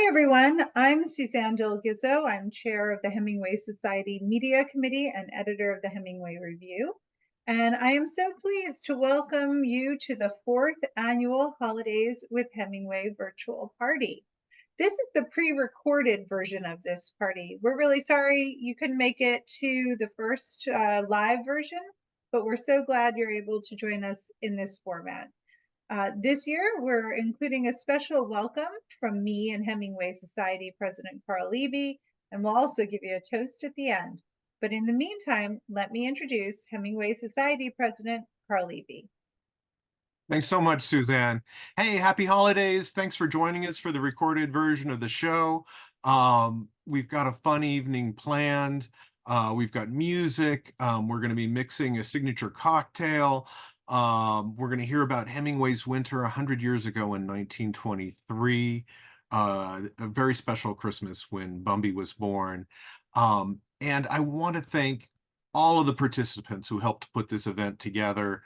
Hi, everyone. I'm Suzanne del Gizzo. I'm chair of the Hemingway Society Media Committee and editor of the Hemingway Review. And I am so pleased to welcome you to the 4th annual Holidays with Hemingway virtual party. This is the pre-recorded version of this party. We're really sorry you couldn't make it to the first live version, but we're so glad you're able to join us in this format. This year, we're including a special welcome from me and Hemingway Society President Carl Eby, and we'll also give you a toast at the end. But in the meantime, let me introduce Hemingway Society President Carl Eby. Thanks so much, Suzanne. Hey, happy holidays. Thanks for joining us for the recorded version of the show. We've got a fun evening planned. We've got music. We're going to be mixing a signature cocktail. We're going to hear about Hemingway's winter 100 years ago in 1923, a very special Christmas when Bumby was born. And I want to thank all of the participants who helped put this event together.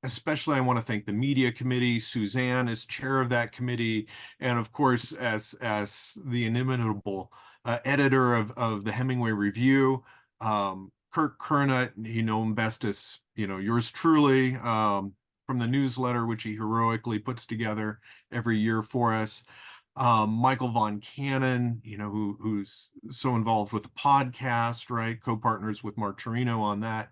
Especially, I want to thank the media committee, Suzanne as chair of that committee, and of course, as the inimitable editor of the Hemingway Review, Kirk Kernut, you know him best as, yours truly, from the newsletter, which he heroically puts together every year for us. Michael Von Cannon, who's so involved with the podcast, right? Co-partners with Mark Torino on that.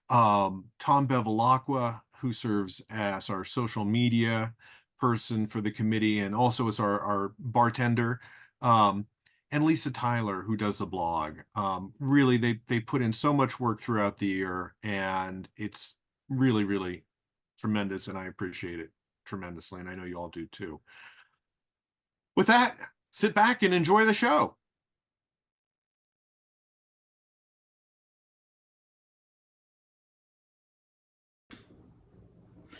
Tom Bevilacqua, who serves as our social media person for the committee and also as our bartender, and Lisa Tyler, who does the blog. Really, they put in so much work throughout the year, and it's really, really tremendous, and I appreciate it tremendously, and I know you all do too. With that, sit back and enjoy the show.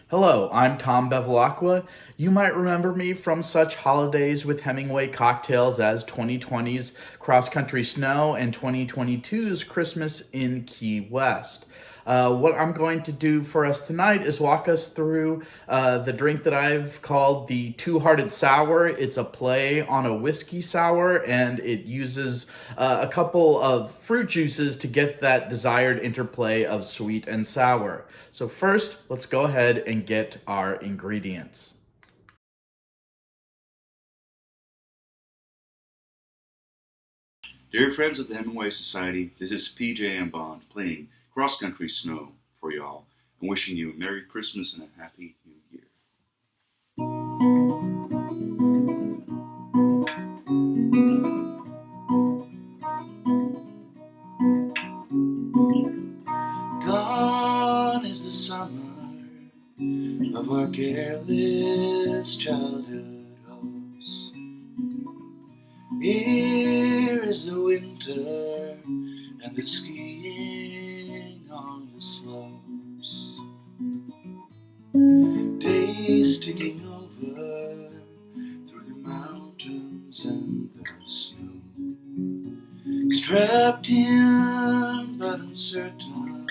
Hello, I'm Tom Bevilacqua. You might remember me from such holidays with Hemingway cocktails as 2020's Cross Country Snow and 2022's Christmas in Key West. What I'm going to do for us tonight is walk us through the drink that I've called the Two-Hearted Sour. It's a play on a whiskey sour, and it uses a couple of fruit juices to get that desired interplay of sweet and sour. So first, let's go ahead and get our ingredients. Dear friends of the Hemingway Society, this is PJM Bond playing Cross Country Snow for y'all and wishing you a Merry Christmas and a Happy New Year. Gone is the summer of our careless childhood hopes. Here is the winter and the skiing on the slopes. Days ticking over through the mountains and the snow. Strapped in but uncertain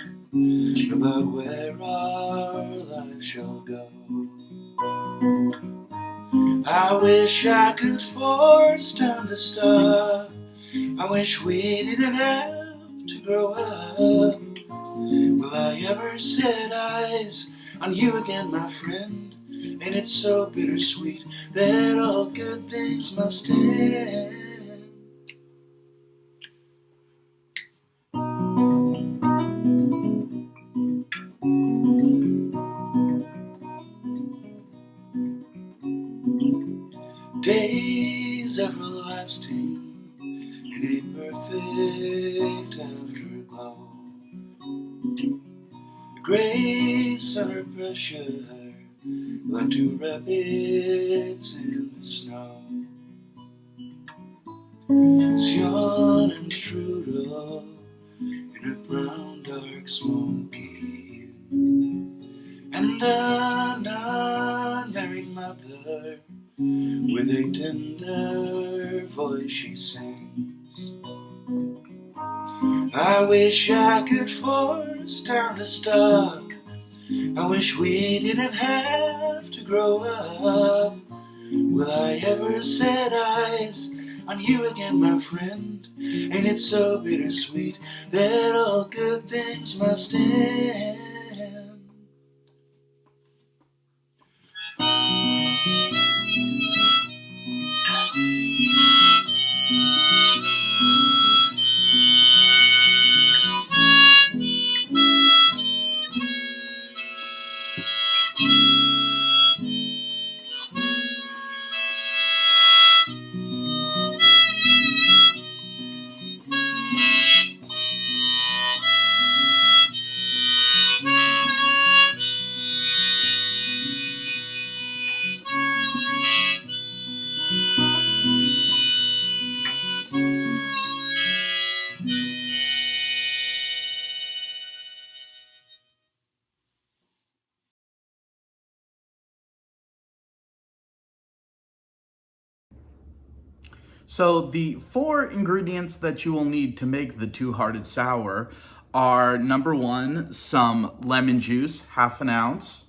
about where our life shall go. I wish I could force time to stop. I wish we didn't have to grow up. Will I ever set eyes on you again, my friend? And it's so bittersweet that all good things must end. Days everlasting in a perfect afterglow. The grace under pressure like two rabbits in the snow. Sion and strudel in a brown dark smoky inn. And an unmarried mother with a tender voice she sings. I wish I could force time to stop. I wish we didn't have to grow up. Will I ever set eyes on you again, my friend? Ain't it so bittersweet that all good things must end? So the 4 ingredients that you will need to make the two-hearted sour are, number 1, some lemon juice, half an ounce.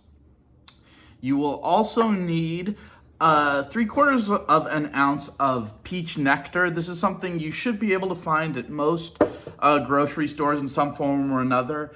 You will also need 3/4 of an ounce of peach nectar. This is something you should be able to find at most grocery stores in some form or another.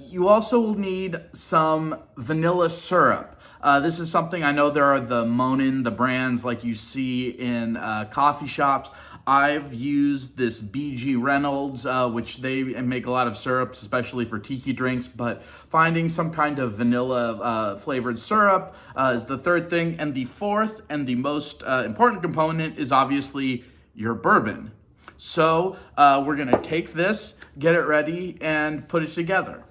You also will need some vanilla syrup. This is something, I know there are the Monin, the brands like you see in coffee shops. I've used this BG Reynolds, which they make a lot of syrups, especially for tiki drinks, but finding some kind of vanilla flavored syrup is the third thing. And the fourth and the most important component is obviously your bourbon. So we're gonna take this, get it ready, and put it together.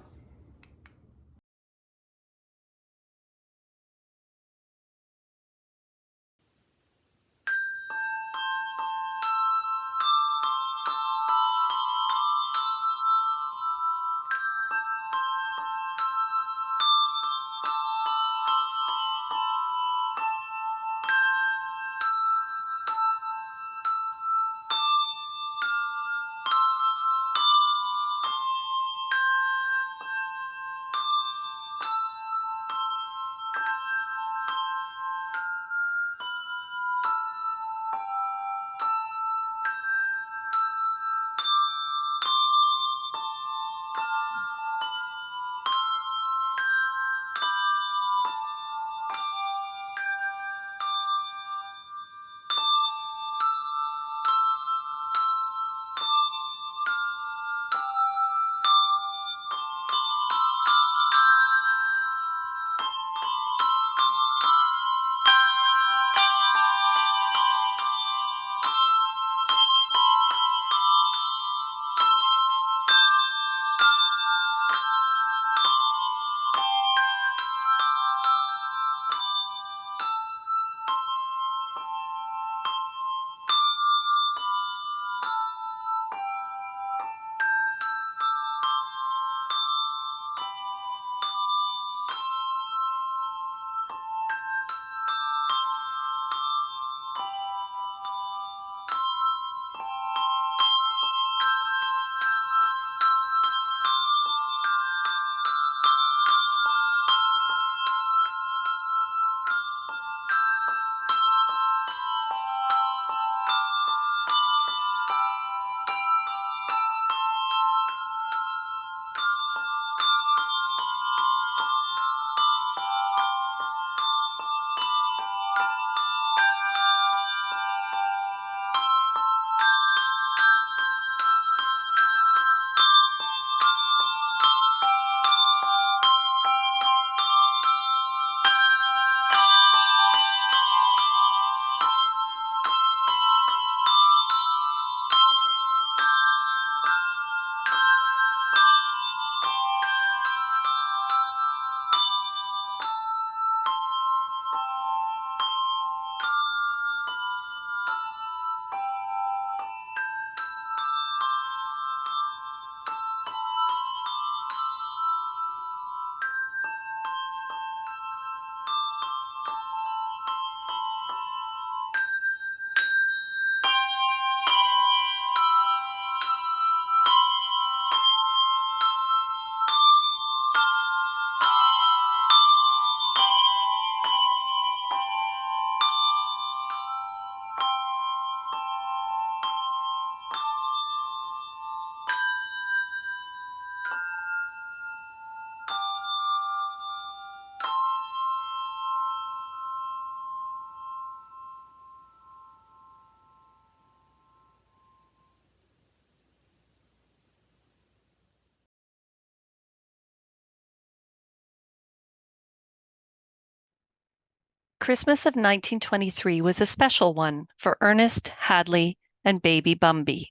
Christmas of 1923 was a special one for Ernest, Hadley, and baby Bumby.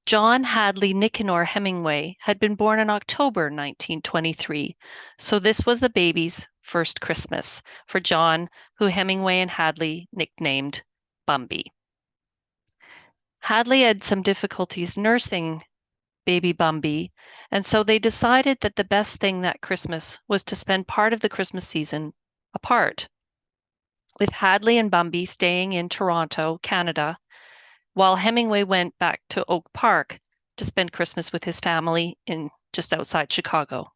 John Hadley Nicanor Hemingway had been born in October 1923, so this was the baby's first Christmas for John, who Hemingway and Hadley nicknamed Bumby. Hadley had some difficulties nursing baby Bumby, and so they decided that the best thing that Christmas was to spend part of the Christmas season apart, with Hadley and Bumby staying in Toronto, Canada, while Hemingway went back to Oak Park to spend Christmas with his family in just outside Chicago.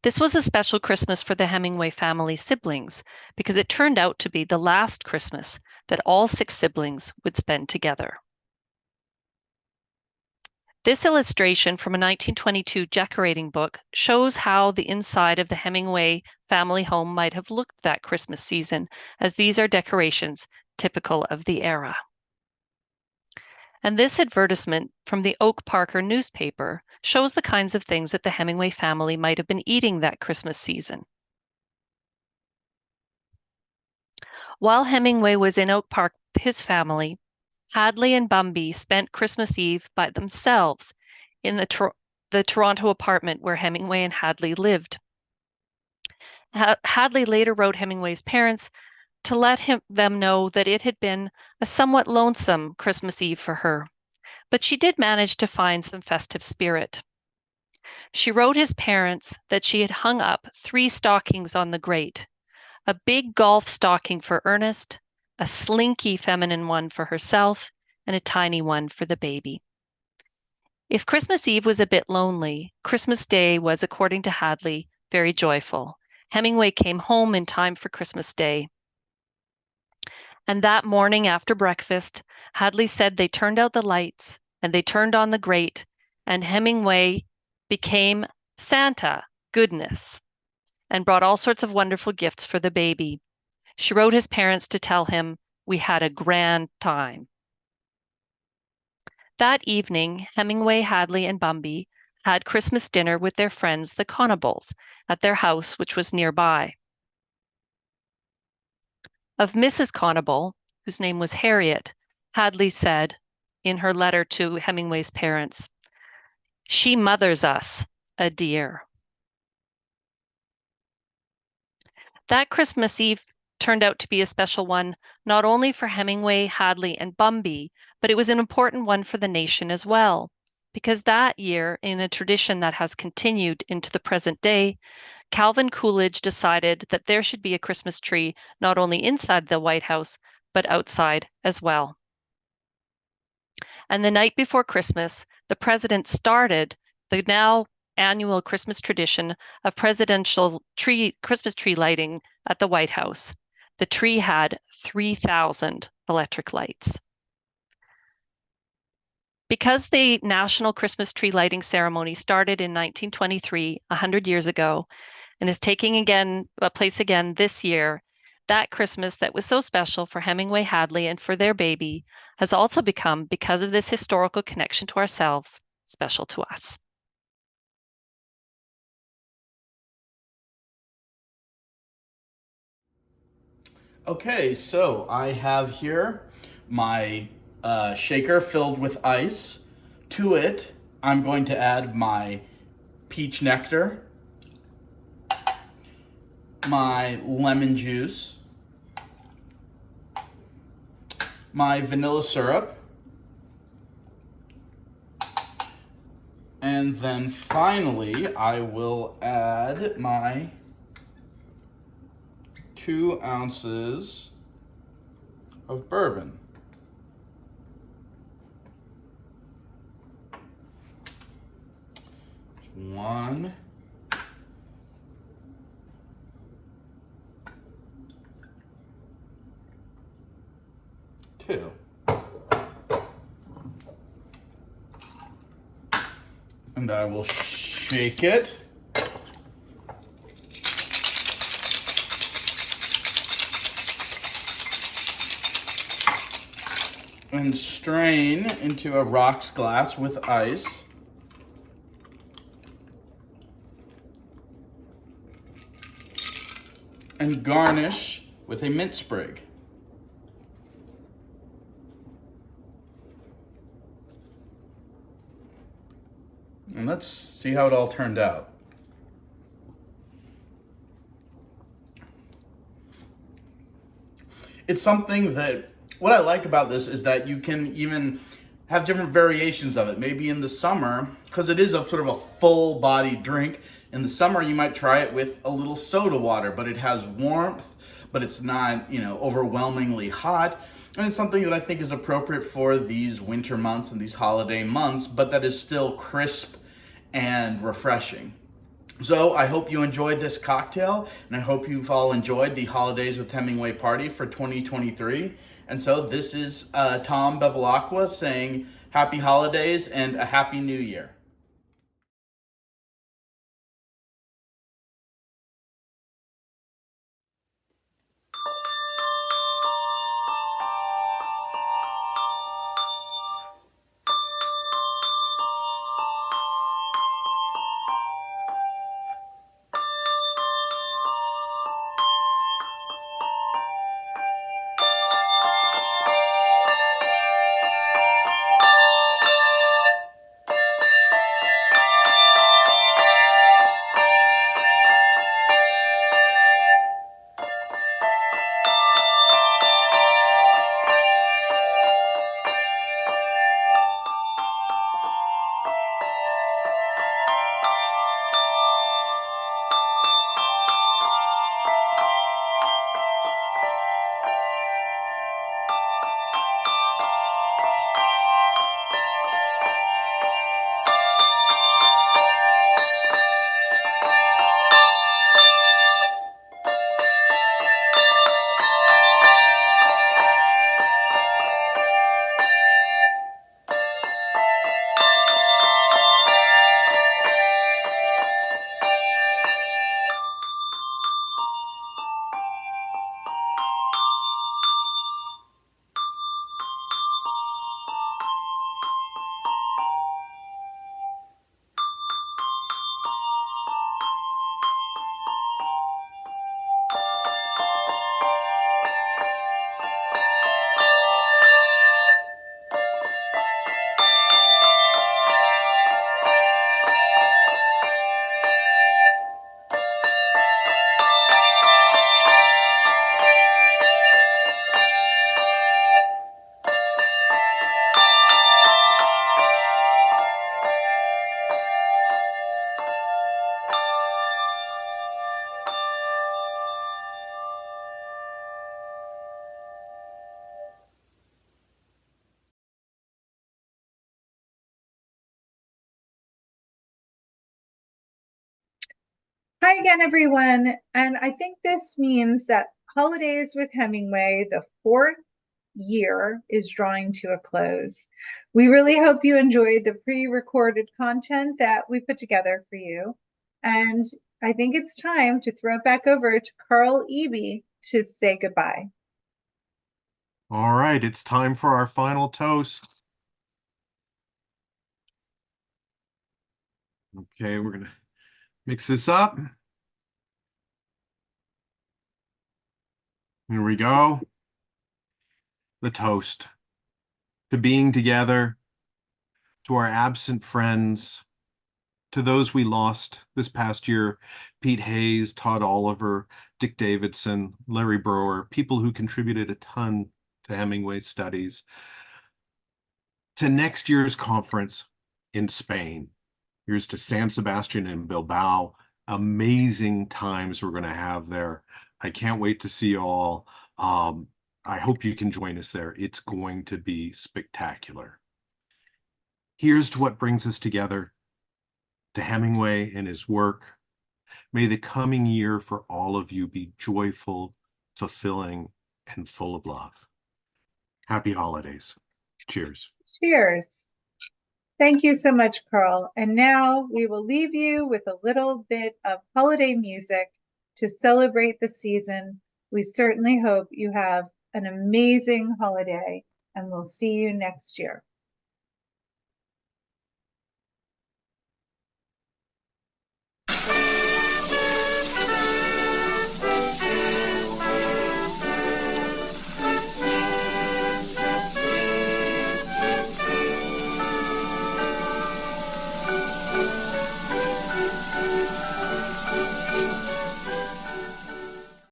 This was a special Christmas for the Hemingway family siblings because it turned out to be the last Christmas that all 6 siblings would spend together. This illustration from a 1922 decorating book shows how the inside of the Hemingway family home might have looked that Christmas season, as these are decorations typical of the era. And this advertisement from the Oak Parker newspaper shows the kinds of things that the Hemingway family might have been eating that Christmas season. While Hemingway was in Oak Park with his family, Hadley and Bumby spent Christmas Eve by themselves in the Toronto apartment where Hemingway and Hadley lived. Hadley later wrote Hemingway's parents to let them know that it had been a somewhat lonesome Christmas Eve for her, but she did manage to find some festive spirit. She wrote his parents that she had hung up 3 stockings on the grate, a big golf stocking for Ernest, a slinky feminine one for herself, and a tiny one for the baby. If Christmas Eve was a bit lonely, Christmas Day was, according to Hadley, very joyful. Hemingway came home in time for Christmas Day. And that morning after breakfast, Hadley said they turned out the lights and they turned on the grate, and Hemingway became Santa, goodness, and brought all sorts of wonderful gifts for the baby. She wrote his parents to tell him, "We had a grand time." That evening, Hemingway, Hadley, and Bumby had Christmas dinner with their friends, the Connables, at their house, which was nearby. Of Mrs. Connable, whose name was Harriet, Hadley said in her letter to Hemingway's parents, "She mothers us, a dear." That Christmas Eve turned out to be a special one, not only for Hemingway, Hadley, and Bumby, but it was an important one for the nation as well, because that year, in a tradition that has continued into the present day, Calvin Coolidge decided that there should be a Christmas tree not only inside the White House, but outside as well. And the night before Christmas, the president started the now annual Christmas tradition of presidential Christmas tree lighting at the White House. The tree had 3,000 electric lights. Because the National Christmas Tree Lighting Ceremony started in 1923, 100 years ago, and is taking place again this year, that Christmas that was so special for Hemingway, Hadley, and for their baby has also become, because of this historical connection to ourselves, special to us. Okay, so I have here my shaker filled with ice. To it, I'm going to add my peach nectar, my lemon juice, my vanilla syrup, and then finally I will add my 2 ounces of bourbon. One, two. And I will shake it. And strain into a rocks glass with ice. and garnish with a mint sprig. And let's see how it all turned out. It's something that, what I like about this is that you can even have different variations of it. Maybe in the summer, because it is a sort of a full body drink, in the summer you might try it with a little soda water, but it has warmth, but it's not, overwhelmingly hot. And it's something that I think is appropriate for these winter months and these holiday months, but that is still crisp and refreshing. So I hope you enjoyed this cocktail, and I hope you've all enjoyed the Holidays with Hemingway party for 2023. And so this is Tom Bevilacqua saying happy holidays and a happy new year. Hi again, everyone. And I think this means that Holidays with Hemingway, the fourth year, is drawing to a close. We really hope you enjoyed the pre-recorded content that we put together for you. And I think it's time to throw it back over to Carl Eby to say goodbye. All right, it's time for our final toast. Okay, we're gonna mix this up. Here we go. The toast to being together, to our absent friends, to those we lost this past year, Pete Hayes, Todd Oliver, Dick Davidson, Larry Brower, people who contributed a ton to Hemingway studies, to next year's conference in Spain. Here's to San Sebastian and Bilbao. Amazing times we're going to have there. I can't wait to see you all. I hope you can join us there. It's going to be spectacular. Here's to what brings us together, to Hemingway and his work. May the coming year for all of you be joyful, fulfilling, and full of love. Happy holidays. Cheers. Cheers. Thank you so much, Carl. And now we will leave you with a little bit of holiday music to celebrate the season. We certainly hope you have an amazing holiday, and we'll see you next year.